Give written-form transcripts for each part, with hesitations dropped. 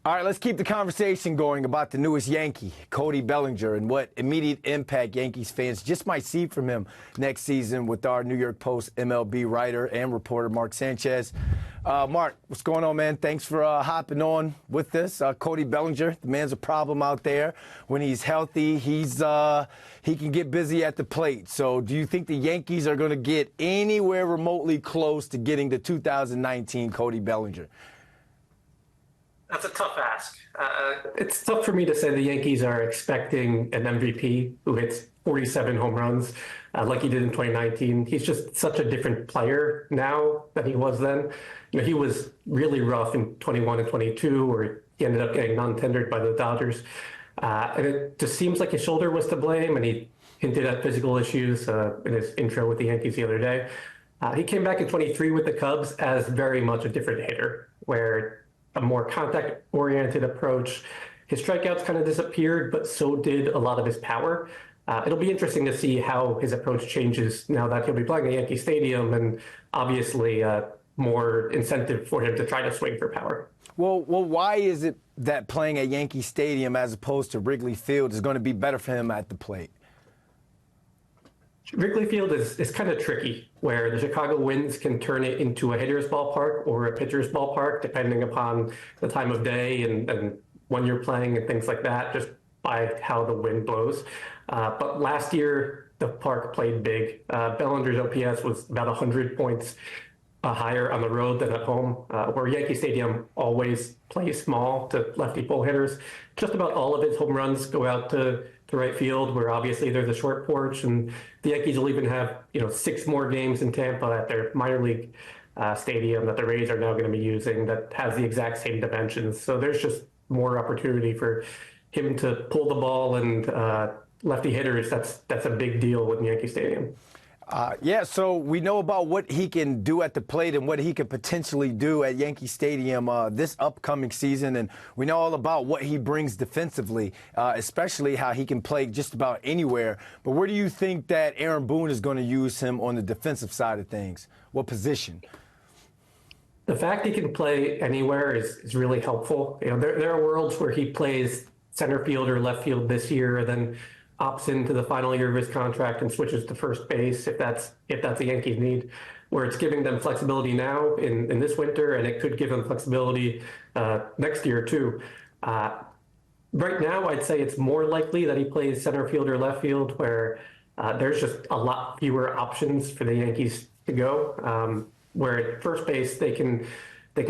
All right, let's keep the conversation going about the newest Yankee, Cody Bellinger, and what immediate impact Yankees fans just might see from him next season with our New York Post MLB writer and reporter, Mark Sanchez. Mark, what's going on, man? Thanks for hopping on with this. Cody Bellinger, the man's a problem out there. When he's healthy, he can get busy at the plate. So do you think the Yankees are going to get anywhere remotely close to getting the 2019 Cody Bellinger? That's a tough ask. It's tough for me to say the Yankees are expecting an MVP who hits 47 home runs like he did in 2019. He's just such a different player now than he was then. You know, he was really rough in 21 and 22, where he ended up getting non-tendered by the Dodgers. And it just seems like his shoulder was to blame, and he hinted at physical issues in his intro with the Yankees the other day. He came back in 23 with the Cubs as very much a different hitter, where a more contact-oriented approach. His strikeouts kind of disappeared, but so did a lot of his power. It'll be interesting to see how his approach changes now that he'll be playing at Yankee Stadium, and obviously more incentive for him to try to swing for power. Well, why is it that playing at Yankee Stadium as opposed to Wrigley Field is going to be better for him at the plate? Wrigley Field is kind of tricky, where the Chicago winds can turn it into a hitter's ballpark or a pitcher's ballpark, depending upon the time of day and when you're playing and things like that, just by how the wind blows. But last year, the park played big. Bellinger's OPS was about 100 points higher on the road than at home, where Yankee Stadium always plays small to lefty pull hitters. Just about all of his home runs go out to right field, where obviously there's a short porch, and the Yankees will even have 6 more games in Tampa at their minor league stadium that the Rays are now going to be using that has the exact same dimensions. So there's just more opportunity for him to pull the ball, and lefty hitters, that's a big deal with Yankee Stadium. Yeah, so we know about what he can do at the plate and what he could potentially do at Yankee Stadium this upcoming season. And we know all about what he brings defensively, especially how he can play just about anywhere. But where do you think that Aaron Boone is going to use him on the defensive side of things? What position? The fact he can play anywhere is really helpful. There are worlds where he plays center field or left field this year, and then opts into the final year of his contract and switches to first base if that's the Yankees need, where it's giving them flexibility now in this winter, and it could give them flexibility next year too. Right now, I'd say it's more likely that he plays center field or left field, where there's just a lot fewer options for the Yankees to go. Where at first base they can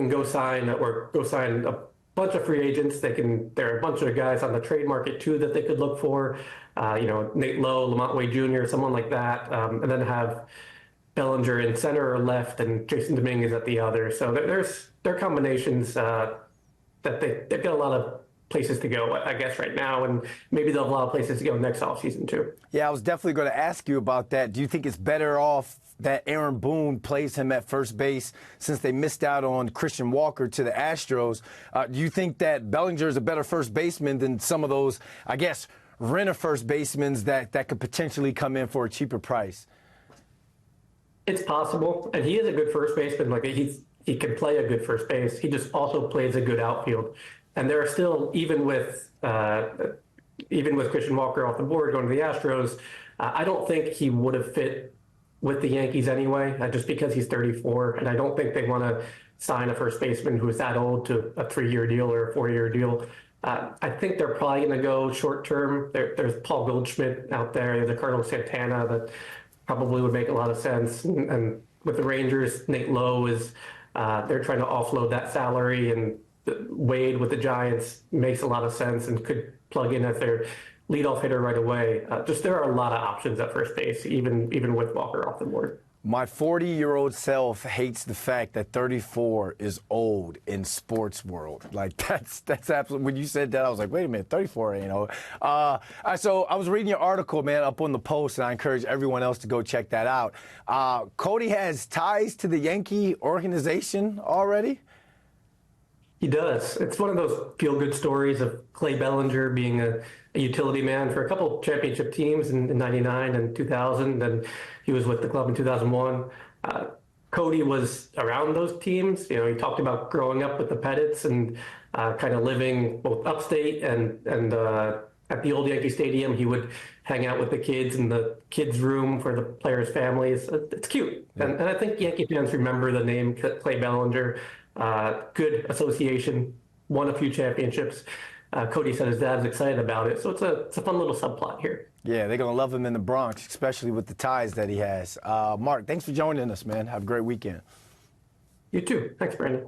go sign a bunch of free agents. There are a bunch of guys on the trade market too that they could look for. Nate Lowe, Lamont Wade Jr., someone like that, and then have Bellinger in center or left and Jason Dominguez at the other. So there are combinations that they've got a lot of places to go, I guess, right now, and maybe they'll have a lot of places to go next offseason too. Yeah, I was definitely going to ask you about that. Do you think it's better off that Aaron Boone plays him at first base since they missed out on Christian Walker to the Astros? Do you think that Bellinger is a better first baseman than some of those, I guess, renter first basemen that could potentially come in for a cheaper price? It's possible, and he is a good first baseman. Like he can play a good first base. He just also plays a good outfield. And there are still, even with Christian Walker off the board going to the Astros, I don't think he would have fit with the Yankees anyway, just because he's 34, and I don't think they want to sign a first baseman who is that old to a 3-year deal or a 4-year deal. I think they're probably going to go short term. There's Paul Goldschmidt out there. There's a Carlos Santana that probably would make a lot of sense. And with the Rangers, Nate Lowe is they're trying to offload that salary, and Wade with the Giants makes a lot of sense and could plug in as their leadoff hitter right away. There are a lot of options at first base, even with Walker off the board. My 40-year-old self hates the fact that 34 is old in sports world. Like, that's absolutely, when you said that, I was like, wait a minute, 34 ain't old. So I was reading your article, man, up on the Post, and I encourage everyone else to go check that out. Cody has ties to the Yankee organization already? He does. It's one of those feel-good stories of Clay Bellinger being a utility man for a couple championship teams in 99 and 2000, and he was with the club in 2001. Cody was around those teams. He talked about growing up with the Pettits, and kind of living both upstate and at the old Yankee Stadium. He would hang out with the kids in the kids' room for the players' families. It's cute. And I think Yankee fans remember the name Clay Bellinger. Good association, won a few championships. Cody said his dad's excited about it. So it's a fun little subplot here. Yeah, they're going to love him in the Bronx, especially with the ties that he has. Mark, thanks for joining us, man. Have a great weekend. You too. Thanks, Brandon.